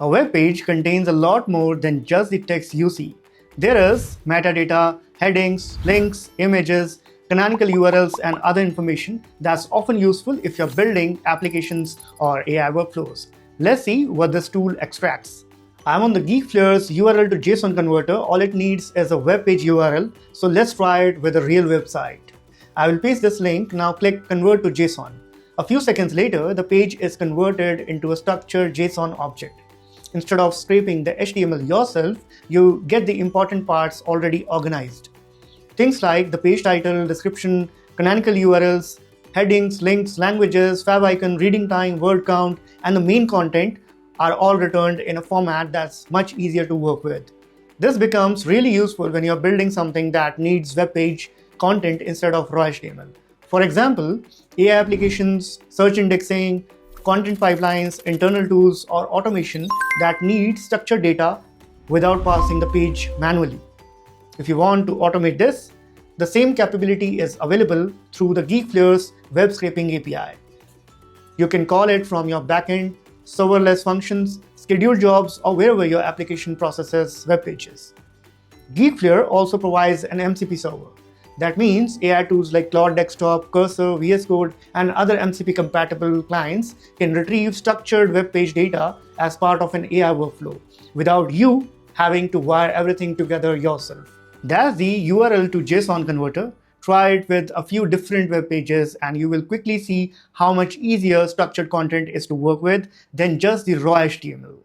A web page contains a lot more than just the text you see. There is metadata, headings, links, images, canonical URLs, and other information that's often useful if you're building applications or AI workflows. Let's see what this tool extracts. I'm on the Geekflare's URL to JSON converter. All it needs is a web page URL, so let's try it with a real website. I will paste this link, now click Convert to JSON. A few seconds later, the page is converted into a structured JSON object. Instead of scraping the HTML yourself, you get the important parts already organized. Things like the page title, description, canonical URLs, headings, links, languages, favicon, reading time, word count, and the main content are all returned in a format that's much easier to work with. This becomes really useful when you're building something that needs web page content instead of raw HTML. For example, AI applications, search indexing, content pipelines, internal tools, or automation that need structured data without passing the page manually. If you want to automate this, the same capability is available through the Geekflare's web scraping API. You can call it from your backend, serverless functions, scheduled jobs, or wherever your application processes web pages. Geekflare also provides an MCP server. That means AI tools like Claude Desktop, Cursor, VS Code, and other MCP-compatible clients can retrieve structured web page data as part of an AI workflow, without you having to wire everything together yourself. That's the URL to JSON converter. Try it with a few different web pages and you will quickly see how much easier structured content is to work with than just the raw HTML.